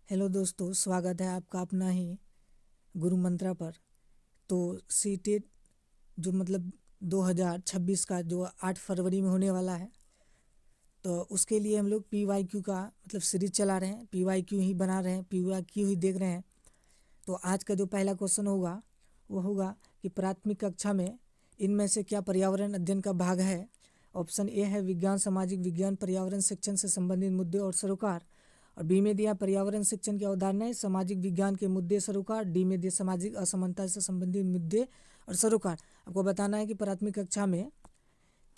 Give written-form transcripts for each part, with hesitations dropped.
Hello दोस्तों, स्वागत है आपका अपना ही गुरु मंत्रा पर। तो सीटेट जो 2026 का जो 8 फरवरी में होने वाला है, तो उसके लिए हम लोग PYQ का सीरीज चला रहे हैं, PYQ ही बना रहे हैं, PYQ ही देख रहे हैं। तो आज का जो पहला क्वेश्चन होगा वो होगा कि प्राथमिक कक्षा में इनमें से क्या पर्यावरण अध्ययन का भाग है। ऑप्शन ए है विज्ञान, सामाजिक विज्ञान, पर्यावरण शिक्षण से संबंधित मुद्दे और सरोकार। और बी में दिया पर्यावरण शिक्षण की अवधारणाएं, सामाजिक विज्ञान के मुद्दे सरोकार। डी में दिया सामाजिक असमानता से संबंधित मुद्दे और सरोकार। आपको बताना है कि प्राथमिक कक्षा में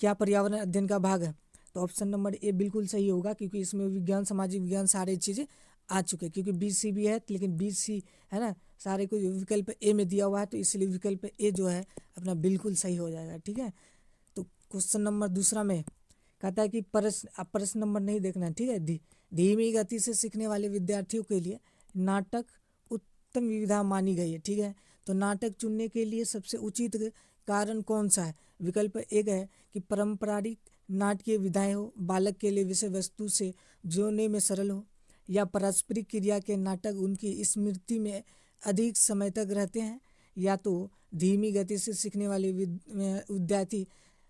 क्या पर्यावरण अध्ययन का भाग है। तो ऑप्शन नंबर ए बिल्कुल सही होगा, क्योंकि इसमें विज्ञान, सामाजिक विज्ञान सारी चीज़ें आ चुके हैं। क्योंकि BC भी है, लेकिन BC है ना, सारे को विकल्प ए में दिया हुआ है, तो इसलिए विकल्प ए जो है अपना बिल्कुल सही हो जाएगा। ठीक है, तो क्वेश्चन नंबर दूसरा में कहता है कि प्रश्न नंबर नहीं देखना है, ठीक है। धीमी गति से सीखने वाले विद्यार्थियों के लिए नाटक उत्तम विधा मानी गई है, ठीक है। तो नाटक चुनने के लिए सबसे उचित कारण कौन सा है। विकल्प एक है कि पारंपरिक नाटकीय विधाएं हो, बालक के लिए विषय वस्तु से जोड़ने में सरल हो, या पारस्परिक क्रिया के नाटक उनकी स्मृति में अधिक समय तक रहते हैं, या तो धीमी गति से सीखने वाले विद्यार्थी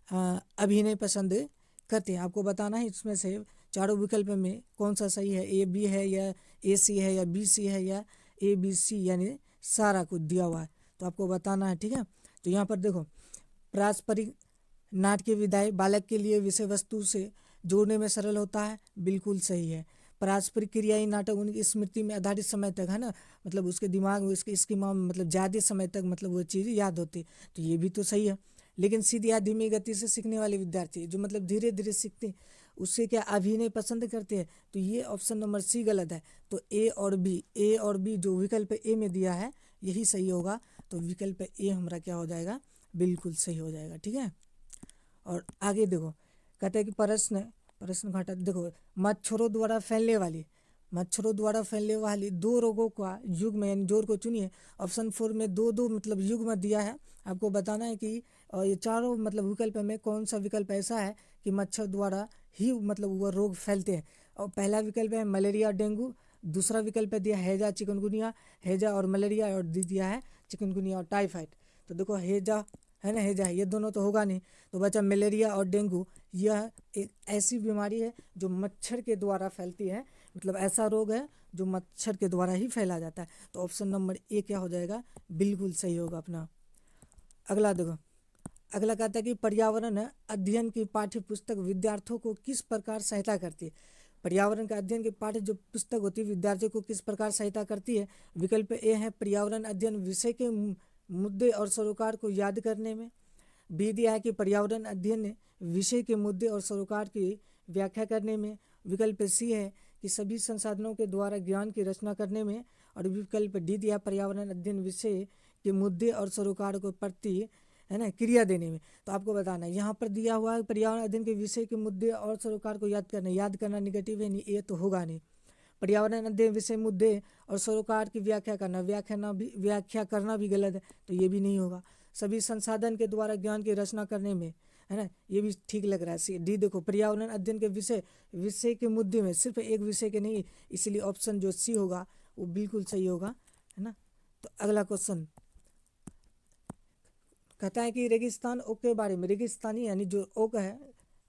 अभिनय पसंद करते हैं। आपको बताना है इसमें से चारों विकल्प में कौन सा सही है। AB है या AC है या BC है या ABC, यानी सारा कुछ दिया हुआ है, तो आपको बताना है, ठीक है। तो यहाँ पर देखो, पारस्परिक नाटकीय विधाएं बालक के लिए विषय वस्तु से जोड़ने में सरल होता है, बिल्कुल सही है। पारस्परिक क्रियाई नाटक उनकी स्मृति में आधारित समय तक, है ना, उसके दिमाग में इसकी ज़्यादा समय तक वो चीज़ याद होती, तो ये भी तो सही है। लेकिन सीधी या धीमी गति से सीखने वाले विद्यार्थी जो धीरे धीरे सीखते हैं, उससे क्या अभिनय पसंद करते हैं, तो ये ऑप्शन नंबर C गलत है। तो ए और बी जो विकल्प ए में दिया है यही सही होगा। तो विकल्प ए हमारा क्या हो जाएगा, बिल्कुल सही हो जाएगा, ठीक है। और आगे देखो, कहते हैं कि प्रश्न घटा देखो, मच्छरों द्वारा फैलने वाली 2 रोगों का युग्म यानी जोड़ को चुनिए। ऑप्शन 4 में दो दो युग्म दिया है। आपको बताना है कि ये चारों विकल्प में कौन सा विकल्प ऐसा है कि मच्छर द्वारा ही वो रोग फैलते हैं। और पहला विकल्प है मलेरिया डेंगू, दूसरा विकल्प है दिया हैजा चिकनगुनिया, हैजा और मलेरिया, और दिया है चिकनगुनिया और टाइफाइड। तो देखो हैजा है ना, हैजा ये दोनों तो होगा नहीं, तो बचा मलेरिया और डेंगू। यह एक ऐसी बीमारी है जो मच्छर के द्वारा फैलती है, ऐसा रोग है जो मच्छर के द्वारा ही फैला जाता है। तो ऑप्शन नंबर ए क्या हो जाएगा, बिल्कुल सही होगा अपना। अगला देखो, अगला कहता है कि पर्यावरण अध्ययन की पाठ्य पुस्तक विद्यार्थियों को किस प्रकार सहायता करती है। पर्यावरण का अध्ययन की पाठ्य जो पुस्तक होती है विद्यार्थियों को किस प्रकार सहायता करती है। विकल्प ए है पर्यावरण अध्ययन विषय के मुद्दे और सरोकार को याद करने में। बी दिया है कि पर्यावरण अध्ययन विषय के मुद्दे और सरोकार की व्याख्या करने में। विकल्प सी है कि सभी संसाधनों के द्वारा ज्ञान की रचना करने में। और विकल्प डी दिया पर्यावरण अध्ययन विषय के मुद्दे और सरोकार को प्रति, है ना, क्रिया देने में। तो आपको बताना है यहाँ पर दिया हुआ है पर्यावरण अध्ययन के विषय के मुद्दे और सरोकार को याद करना निगेटिव है, नहीं, ये तो होगा नहीं। पर्यावरण अध्ययन विषय मुद्दे और सरोकार की व्याख्या करना भी गलत है, तो ये भी नहीं होगा। सभी संसाधन के द्वारा ज्ञान की रचना करने में, है ना, ये भी ठीक लग रहा है। डी देखो, पर्यावरण अध्ययन के विषय के मुद्दे में, सिर्फ एक विषय के नहीं, इसलिए ऑप्शन जो सी होगा वो बिल्कुल सही होगा, है ना। तो अगला क्वेश्चन कहता है कि रेगिस्तान ओक के बारे में, रेगिस्तानी यानी जो ओक है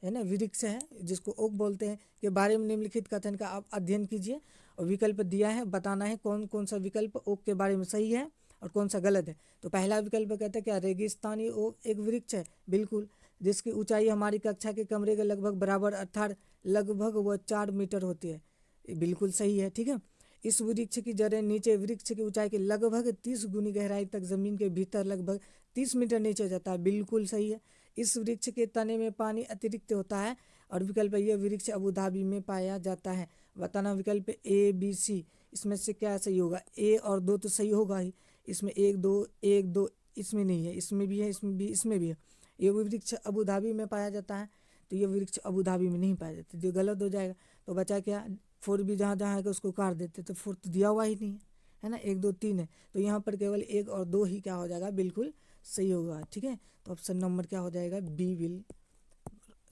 ना, वृक्ष है जिसको ओक बोलते हैं, के बारे में निम्नलिखित कथन का आप अध्ययन कीजिए। और विकल्प दिया है, बताना है कौन कौन सा विकल्प ओक के बारे में सही है और कौन सा गलत है। तो पहला विकल्प कहता है क्या रेगिस्तानी ओक एक वृक्ष है, बिल्कुल, जिसकी ऊंचाई हमारी कक्षा के कमरे के लगभग बराबर अर्थात लगभग वह 4 मीटर होती है, ये बिल्कुल सही है, ठीक है। इस वृक्ष की जड़ें नीचे वृक्ष की ऊंचाई के लगभग 30 गुनी गहराई तक जमीन के भीतर लगभग 30 मीटर नीचे जाता है, बिल्कुल सही है। इस वृक्ष के तने में पानी अतिरिक्त होता है। और विकल्प ये वृक्ष अबू धाबी में पाया जाता है। बताना विकल्प ABC, इसमें से क्या सही होगा। ए और दो तो सही होगा ही, इसमें एक दो इसमें नहीं है, इसमें भी है, इसमें भी है। ये वृक्ष अबू धाबी में पाया जाता है, तो ये वृक्ष अबू धाबी में नहीं पाया जाता, जो गलत हो जाएगा। तो बचा क्या, 4 भी जहाँ जहाँ है उसको काट देते, तो 4 तो दिया हुआ ही नहीं है ना, 1 2 3 है, तो यहाँ पर केवल 1 और 2 ही क्या हो जाएगा, बिल्कुल सही होगा, ठीक है। तो ऑप्शन नंबर क्या हो जाएगा, बी विल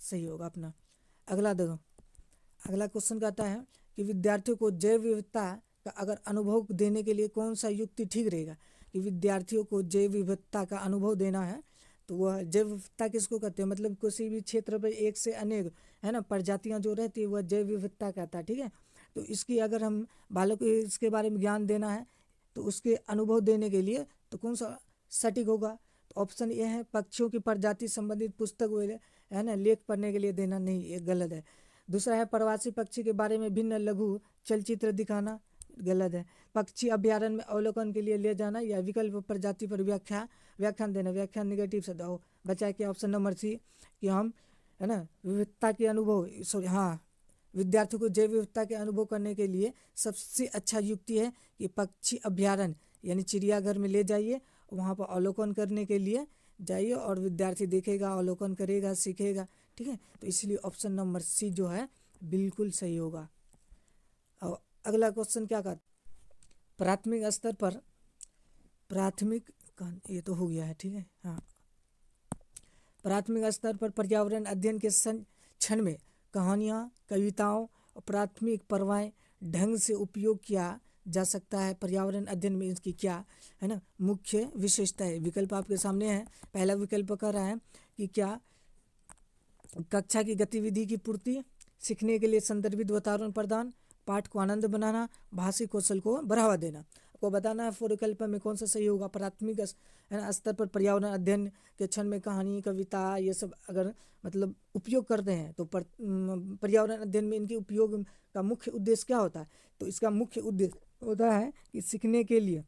सही होगा अपना। अगला देखो, अगला क्वेश्चन कहता है कि विद्यार्थियों को जैव विविधता का अगर अनुभव देने के लिए कौन सा युक्ति ठीक रहेगा कि विद्यार्थियों को जैव विविधता का अनुभव देना है। तो वह जैव विविधता किसको कहते हैं, मतलब किसी भी क्षेत्र पर एक से अनेक है ना प्रजातियां जो रहती है वह जैव विविधता कहता है। ठीक है, तो इसकी अगर हम बालक को इसके बारे में ज्ञान देना है तो उसके अनुभव देने के लिए तो कौन सा सटीक होगा। तो ऑप्शन ए है पक्षियों की प्रजाति संबंधित पुस्तक है ना लेख पढ़ने के लिए देना, नहीं ये गलत है। दूसरा है प्रवासी पक्षी के बारे में भिन्न लघु चलचित्र दिखाना, गलत है। पक्षी अभ्यारण्य में अवलोकन के लिए ले जाना या विकल्प प्रजाति पर व्याख्यान देना, व्याख्यान निगेटिव से दो बचा के ऑप्शन नंबर सी कि हम है ना विविधता के अनुभव सॉरी हाँ विद्यार्थियों को जैव विविधता के अनुभव करने के लिए सबसे अच्छा युक्ति है कि पक्षी अभ्यारण्य यानी चिड़ियाघर में ले जाइए, वहाँ पर अवलोकन करने के लिए जाइए और विद्यार्थी देखेगा, अवलोकन करेगा, सीखेगा। ठीक है, तो इसलिए ऑप्शन नंबर सी जो है बिल्कुल सही होगा। और अगला क्वेश्चन क्या कहता, प्राथमिक स्तर पर ये तो हो गया है। ठीक है, हाँ प्राथमिक स्तर पर पर्यावरण अध्ययन के क्षण में कहानियाँ, कविताओं और प्राथमिक परवाएं ढंग से उपयोग किया जा सकता है। पर्यावरण अध्ययन में इसकी क्या है ना मुख्य विशेषता है। विकल्प आपके सामने है। पहला विकल्प कह रहा है कि क्या कक्षा की गतिविधि की पूर्ति, सीखने के लिए संदर्भित वातावरण प्रदान, पाठ को आनंद बनाना, भाषी कौशल को बढ़ावा देना। आपको बताना है फोर विकल्प में कौन सा सही होगा। प्राथमिक स्तर पर पर्यावरण अध्ययन के क्षण में कहानी, कविता ये सब अगर मतलब उपयोग करते हैं तो पर्यावरण अध्ययन में इनके उपयोग का मुख्य उद्देश्य क्या होता है। तो इसका मुख्य उद्देश्य होता है कि सीखने के लिए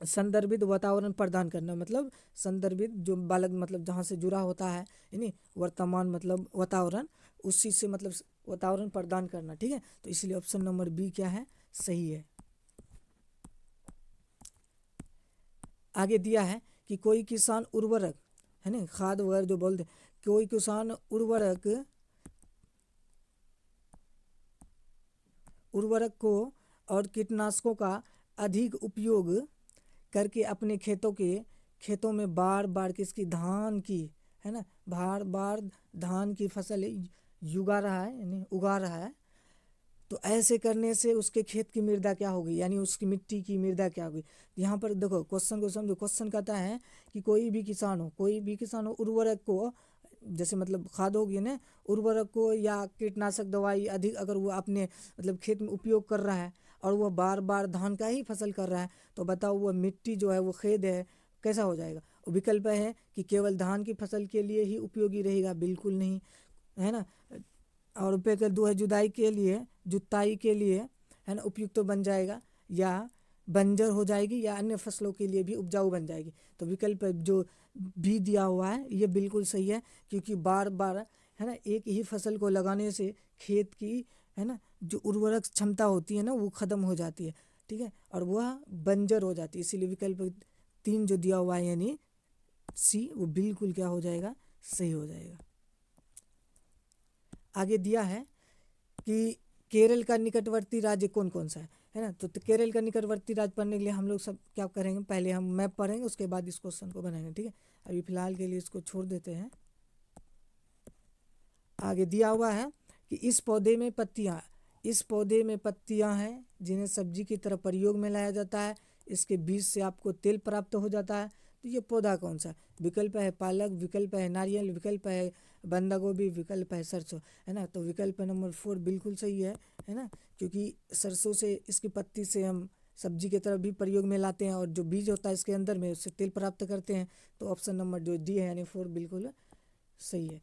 संदर्भित वातावरण प्रदान करना, मतलब संदर्भित जो बालक मतलब जहाँ से जुड़ा होता है यानी वर्तमान मतलब वातावरण, उसी से मतलब वातावरण प्रदान करना। ठीक है, तो इसलिए ऑप्शन नंबर बी क्या है सही है। आगे दिया है कि कोई किसान उर्वरक है ना खाद वगैरह जो बोलते कोई किसान उर्वरक को और कीटनाशकों का अधिक उपयोग करके अपने खेतों में बार बार किसकी धान की है ना बार बार धान की फसल उगा रहा है यानी उगा रहा है। तो ऐसे करने से उसके खेत की मृदा क्या होगी यानी उसकी मिट्टी की मृदा क्या होगी। यहाँ पर देखो क्वेश्चन को समझो। क्वेश्चन कहता है कि कोई भी किसान हो उर्वरक को जैसे मतलब खाद होगी ना उर्वरक को या कीटनाशक दवाई अधिक अगर वो अपने मतलब खेत में उपयोग कर रहा है और वह बार बार धान का ही फसल कर रहा है तो बताओ वह मिट्टी जो है वो खेद है कैसा हो जाएगा। विकल्प है कि केवल धान की फसल के लिए ही उपयोगी रहेगा, बिल्कुल नहीं है ना। और रुपये के दो है जुताई के लिए है ना उपयुक्त तो बन जाएगा या बंजर हो जाएगी या अन्य फसलों के लिए भी उपजाऊ बन जाएगी। तो विकल्प जो भी दिया हुआ है ये बिल्कुल सही है क्योंकि बार बार है ना एक ही फसल को लगाने से खेत की है ना जो उर्वरक क्षमता होती है ना वो ख़त्म हो जाती है। ठीक है, और वह बंजर हो जाती है। इसीलिए विकल्प 3 जो दिया हुआ है यानी सी वो बिल्कुल क्या हो जाएगा सही हो जाएगा। आगे दिया है कि केरल का निकटवर्ती राज्य कौन कौन सा है ना। तो केरल का निकटवर्ती राज्य पढ़ने के लिए हम लोग सब क्या करेंगे, पहले हम मैप पढ़ेंगे उसके बाद इस क्वेश्चन को बनाएंगे। ठीक है, अभी फिलहाल के लिए इसको छोड़ देते हैं। आगे दिया हुआ है कि इस पौधे में पत्तियां हैं जिन्हें सब्जी की तरह प्रयोग में लाया जाता है, इसके बीज से आपको तेल प्राप्त हो जाता है। तो ये पौधा कौन सा। विकल्प है पालक, विकल्प है नारियल, विकल्प है बंदा गोभी, विकल्प है सरसों है ना। तो विकल्प नंबर 4 बिल्कुल सही है ना क्योंकि सरसों से इसकी पत्ती से हम सब्जी की तरफ भी प्रयोग में लाते हैं और जो बीज होता है इसके अंदर में उससे तेल प्राप्त करते हैं। तो ऑप्शन नंबर जो डी है यानी 4 बिल्कुल सही है।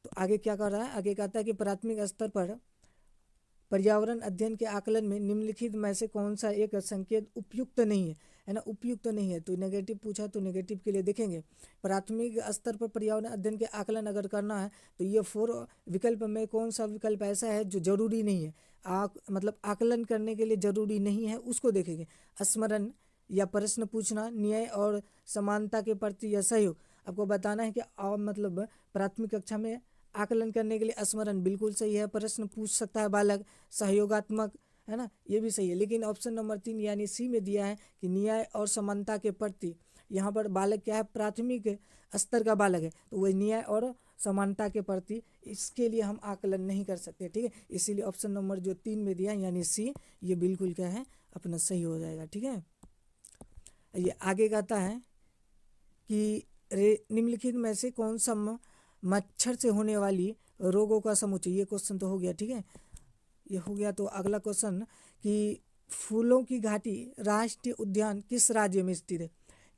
तो आगे क्या कर रहा है, आगे कहता है कि प्राथमिक स्तर पर पर्यावरण अध्ययन के आकलन में निम्नलिखित में से कौन सा एक संकेत उपयुक्त नहीं है ना उपयुक्त नहीं है। तो नेगेटिव पूछा तो नेगेटिव के लिए देखेंगे। प्राथमिक स्तर पर पर्यावरण अध्ययन के आकलन अगर करना है तो ये 4 विकल्प में कौन सा विकल्प ऐसा है जो जरूरी नहीं है मतलब आकलन करने के लिए जरूरी नहीं है उसको देखेंगे। स्मरण या प्रश्न पूछना, न्याय और समानता के प्रति या सहयोग। आपको बताना है कि मतलब प्राथमिक कक्षा में आकलन करने के लिए स्मरण बिल्कुल सही है, प्रश्न पूछ सकता है बालक, सहयोगात्मक है ना ये भी सही है। लेकिन ऑप्शन नंबर 3 यानी सी में दिया है कि न्याय और समानता के प्रति, यहाँ पर बालक क्या है प्राथमिक स्तर का बालक है तो वही न्याय और समानता के प्रति, इसके लिए हम आकलन नहीं कर सकते, ठीक है। इसीलिए ऑप्शन नंबर जो 3 में दिया यानी सी, ये बिल्कुल क्या है अपना सही हो जाएगा, ठीक है। ये आगे कहता है कि निम्नलिखित में से कौन सा मच्छर से होने वाली रोगों का समुच्चय, ये क्वेश्चन तो हो गया, ठीक है, ये हो गया। तो अगला क्वेश्चन कि फूलों की घाटी राष्ट्रीय उद्यान किस राज्य में स्थित है?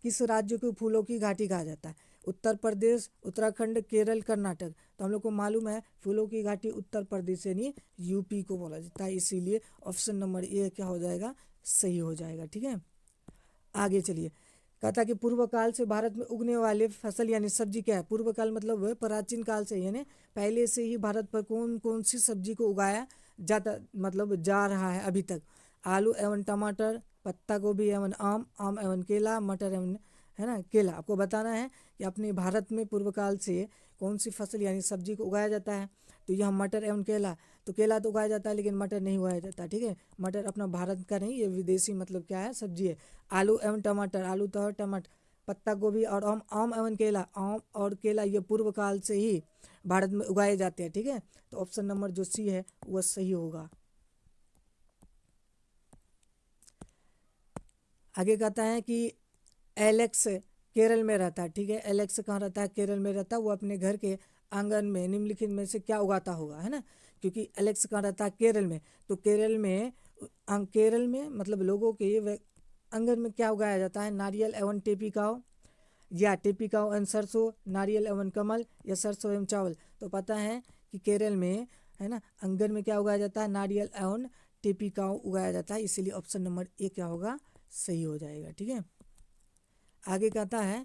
किस राज्य को फूलों की घाटी कहा जाता है? उत्तर प्रदेश, उत्तराखंड, केरल, कर्नाटक। तो हम लोग को मालूम है फूलों की घाटी उत्तर प्रदेश यानी यूपी को बोला जाता है, इसीलिए ऑप्शन नंबर ए क्या हो जाएगा, सही हो जाएगा, ठीक है। आगे चलिए, कहता कि पूर्व काल से भारत में उगने वाले फसल यानी सब्जी क्या है? पूर्व काल मतलब वह प्राचीन काल से, यानी पहले से ही भारत पर कौन कौन सी सब्जी को उगाया जाता मतलब जा रहा है अभी तक? आलू एवं टमाटर, पत्ता गोभी एवं आम, आम एवं केला, मटर एवं, है ना, केला। आपको बताना है कि अपने भारत में पूर्व काल से कौन सी फसल यानी सब्जी को उगाया जाता है। तो यह मटर एवं केला, तो केला तो उगाया जाता है लेकिन मटर नहीं उगाया जाता, ठीक है। मटर अपना भारत का नहीं, ये विदेशी मतलब क्या है सब्जी है। आलू एवं टमाटर, आलू तो टमाटर, पत्ता गोभी और आम, आम एवं केला, आम और केला ये पूर्व काल से ही भारत में उगाए जाते हैं, ठीक है। तो ऑप्शन नंबर जो सी है वह सही होगा। आगे कहता है कि एलेक्स केरल में रहता है, ठीक है। एलेक्स कहाँ रहता है? केरल में रहता है। वो अपने घर के आंगन में निम्नलिखित में से क्या उगाता होगा, है ना, क्योंकि एलेक्स कहाँ रहता है? केरल में। तो केरल में मतलब लोगों के आंगन में क्या उगाया जाता है? नारियल एवं टेपिकाओ, या टेपिकाओ एवं सरसों, नारियल एवं कमल, या सरसों एवं चावल। तो पता है कि केरल में, है ना, आंगन में क्या उगाया जाता है? नारियल एवं टेपिकाओ उगाया जाता है, इसीलिए ऑप्शन नंबर ए क्या होगा, सही हो जाएगा, ठीक है। आगे कहता है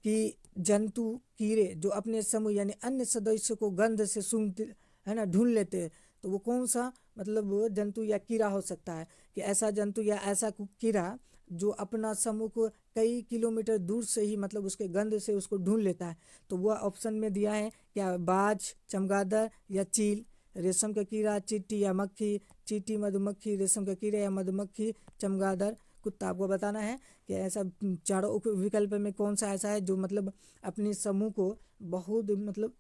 कि जंतु कीड़े जो अपने समूह यानी अन्य सदस्य को गंध से सूंघते, है ना, ढूंढ लेते हैं, तो वो कौन सा मतलब वो जंतु या कीड़ा हो सकता है? कि ऐसा जंतु या ऐसा कीड़ा जो अपना समूह को कई किलोमीटर दूर से ही मतलब उसके गंध से उसको ढूंढ लेता है। तो वह ऑप्शन में दिया है क्या? बाज, चमगादड़ या चील, रेशम का कीड़ा, चींटी या मक्खी, चींटी, मधुमक्खी, रेशम का कीड़ा या मधुमक्खी, चमगादड़, कुत्ता। आपको बताना है कि ऐसा चारों विकल्प में कौन सा ऐसा है जो मतलब अपने समूह को बहुत मतलब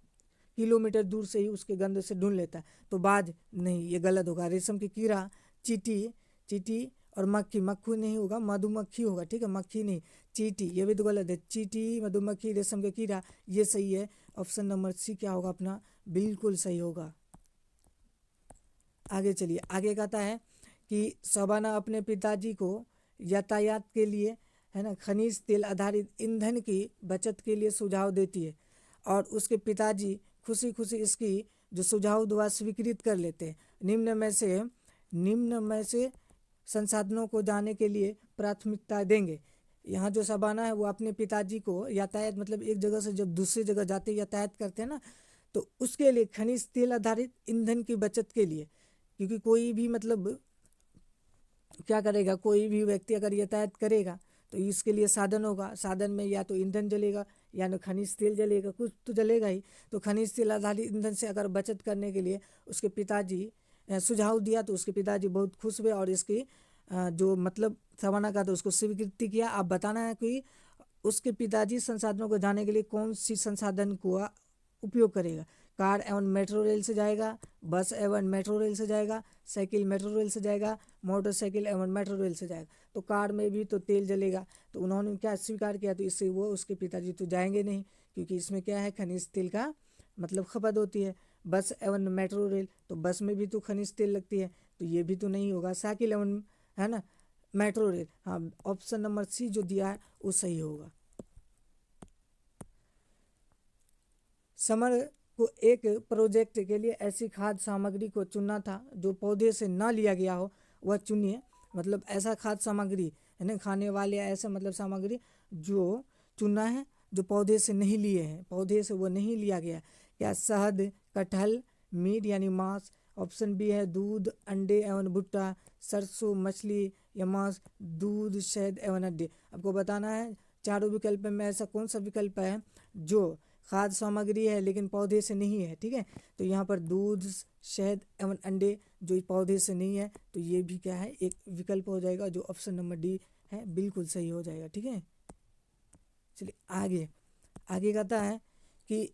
किलोमीटर दूर से ही उसके गंध से ढूंढ लेता है। तो बाज नहीं, ये गलत होगा। रेशम की कीड़ा, चींटी, चींटी और मक्खी, मक्खू नहीं होगा, मधुमक्खी होगा, ठीक है, मक्खी नहीं, चींटी, ये भी तो गलत है। चींटी, मधुमक्खी, रेशम का कीड़ा ये सही है। ऑप्शन नंबर सी क्या होगा अपना, बिल्कुल सही होगा। आगे चलिए, आगे कहता है कि शबाना अपने पिताजी को यातायात के लिए, है ना, खनिज तेल आधारित ईंधन की बचत के लिए सुझाव देती है और उसके पिताजी खुशी खुशी इसकी जो सुझाव दुआ स्वीकृत कर लेते हैं। निम्न में से संसाधनों को जाने के लिए प्राथमिकता देंगे। यहाँ जो शबाना है वो अपने पिताजी को यातायात मतलब एक जगह से जब दूसरी जगह जाते यातायात करते हैं ना, तो उसके लिए खनिज तेल आधारित ईंधन की बचत के लिए, क्योंकि कोई भी मतलब क्या करेगा, कोई भी व्यक्ति अगर यातायात करेगा तो इसके लिए साधन होगा, साधन में या तो ईंधन जलेगा या तो खनिज तेल जलेगा, कुछ तो जलेगा ही। तो खनिज तेल आधारित ईंधन से अगर बचत करने के लिए उसके पिताजी सुझाव दिया तो उसके पिताजी बहुत खुश हुए और इसकी जो मतलब सवाना का तो उसको स्वीकृति किया। आप बताना है कि उसके पिताजी संसाधनों को जाने के लिए कौन सी संसाधन को उपयोग करेगा? कार एवं मेट्रो रेल से जाएगा, बस एवं मेट्रो रेल से जाएगा, साइकिल मेट्रो रेल से जाएगा, मोटरसाइकिल एवं मेट्रो रेल से जाएगा। तो कार में भी तो तेल जलेगा, तो उन्होंने क्या स्वीकार किया, तो इससे वो उसके पिताजी तो जाएंगे नहीं, क्योंकि इसमें क्या है खनिज तेल का मतलब खपत होती है। बस एवं मेट्रो रेल, तो बस में भी तो खनिज तेल लगती है, तो ये भी तो नहीं होगा। साइकिल एवं, है ना, मेट्रो रेल, हाँ, ऑप्शन नंबर सी जो दिया है वो सही होगा। समर को एक प्रोजेक्ट के लिए ऐसी खाद्य सामग्री को चुनना था जो पौधे से ना लिया गया हो, वह चुनिए। मतलब ऐसा खाद्य सामग्री है ना, खाने वाले ऐसा मतलब सामग्री जो चुनना है जो पौधे से नहीं लिए हैं, पौधे से वो नहीं लिया गया। क्या शहद, कटहल, मीट यानी मांस, ऑप्शन बी है दूध, अंडे एवं भुट्टा, सरसों, मछली या मांस, दूध, शहद एवं अंडे। आपको बताना है चारों विकल्प में ऐसा कौन सा विकल्प है जो खाद्य सामग्री है लेकिन पौधे से नहीं है, ठीक है। तो यहाँ पर दूध, शहद एवं अंडे जो पौधे से नहीं है, तो ये भी क्या है एक विकल्प हो जाएगा जो ऑप्शन नंबर डी है, बिल्कुल सही हो जाएगा, ठीक है। चलिए आगे, आगे कहता है कि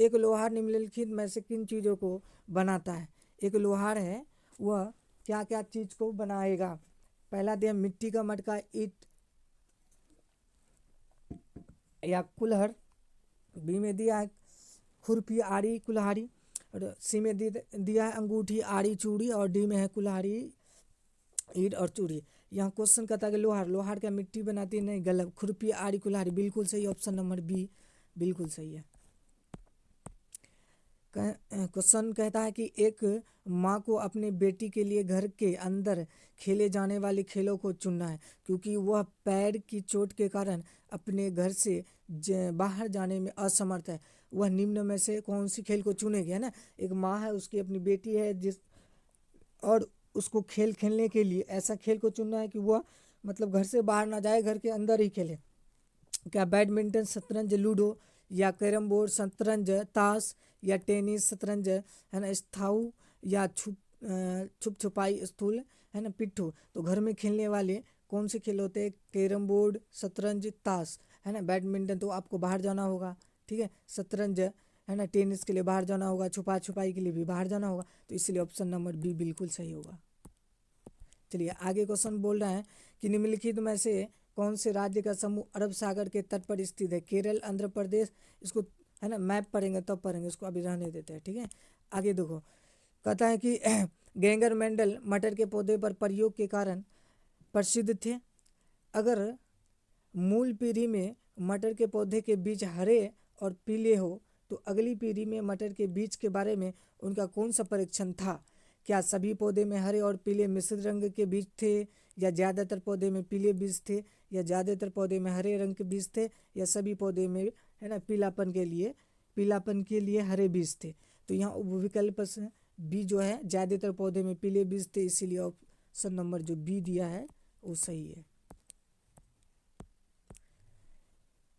एक लोहार निम्नलिखित में से किन चीज़ों को बनाता है? एक लोहार है वह क्या क्या चीज़ को बनाएगा? पहला दिया मिट्टी का मटका, ईंट या कुल्हड़। बी में दिया है खुरपी, आड़ी, कुल्हाड़ी। और सी में दिया है अंगूठी, आड़ी, चूड़ी। और डी में है कुल्हाड़ी, ईंट और चूड़ी। यहाँ क्वेश्चन कहता है कि लोहार, लोहार क्या मिट्टी बनाती है? नहीं, गलत। खुरपी, आड़ी, कुल्हाड़ी बिल्कुल सही, ऑप्शन नंबर बी बिल्कुल सही है। क्वेश्चन कहता है कि एक माँ को अपने बेटी के लिए घर के अंदर खेले जाने वाले खेलों को चुनना है क्योंकि वह पैर की चोट के कारण अपने घर से बाहर जाने में असमर्थ है। वह निम्न में से कौन सी खेल को चुनेगी? है ना, एक माँ है, उसकी अपनी बेटी है और उसको खेल खेलने के लिए ऐसा खेल को चुनना है कि वह मतलब घर से बाहर ना जाए, घर के अंदर ही खेले। क्या बैडमिंटन, शतरंज, लूडो या कैरम बोर्ड, शतरंज, ताश या टेनिस, शतरंज है ना, स्थाऊ या छुप छुपाई, स्थूल है ना, पिट्ठू। तो घर में खेलने वाले कौन से खेल होते हैं? कैरम बोर्ड, शतरंज, ताश है ना। बैडमिंटन तो आपको बाहर जाना होगा, ठीक है। शतरंज है ना, टेनिस के लिए बाहर जाना होगा, छुपा छुपाई के लिए भी बाहर जाना होगा। तो इसलिए ऑप्शन नंबर बी बिल्कुल सही होगा। चलिए आगे क्वेश्चन बोल रहा है कि निम्नलिखित में से कौन से राज्य का समूह अरब सागर के तट पर स्थित है? केरल, आंध्र प्रदेश। इसको है ना मैप पढ़ेंगे तब पढ़ेंगे, इसको अभी रहने देते हैं, ठीक है। आगे देखो, कहता है कि गेंगर मेंडल मटर के पौधे पर प्रयोग के कारण प्रसिद्ध थे। अगर मूल पीढ़ी में मटर के पौधे के बीज हरे और पीले हो तो अगली पीढ़ी में मटर के बीज के बारे में उनका कौन सा परीक्षण था? क्या सभी पौधे में हरे और पीले मिश्रित रंग के बीज थे, या ज़्यादातर पौधे में पीले बीज थे, या ज़्यादातर पौधे में हरे रंग के बीज थे, या सभी पौधे में है ना पीलापन के लिए हरे बीज थे? तो यहाँ विकल्प बी जो है, ज़्यादातर पौधे में पीले बीज थे, इसीलिए ऑप्शन नंबर जो बी दिया है वो सही है।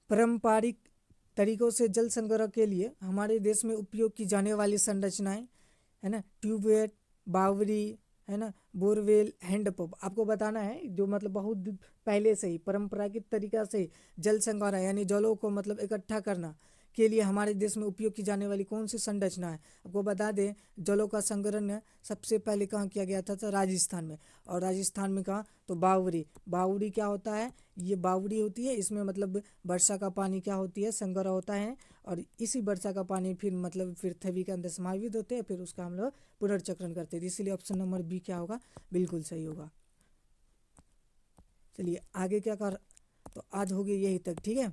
पारंपरिक तरीकों से जल संग्रह के लिए हमारे देश में उपयोग की जाने वाली संरचनाएं है ना, ट्यूबवेल, बावड़ी है ना, बोरवेल, हैंडपंप। आपको बताना है जो मतलब बहुत पहले से ही परंपरागत तरीका से जल संग्रह यानी जलों को मतलब इकट्ठा करना के लिए हमारे देश में उपयोग की जाने वाली कौन सी संरचना है? आपको बता दें, जलों का संग्रहण सबसे पहले कहाँ किया गया था? तो राजस्थान में। और राजस्थान में कहाँ? तो बावड़ी। बावड़ी क्या होता है? ये बावड़ी होती है, इसमें मतलब वर्षा का पानी क्या होती है? संग्रह होता है। और इसी वर्षा का पानी फिर मतलब पृथ्वी के अंदर समावित होते हैं, फिर उसका हम लोग पुनर्चक्रण करते हैं। इसीलिए ऑप्शन नंबर बी क्या होगा? बिल्कुल सही होगा। चलिए आगे क्या कर, तो आज होगी यही तक, ठीक है।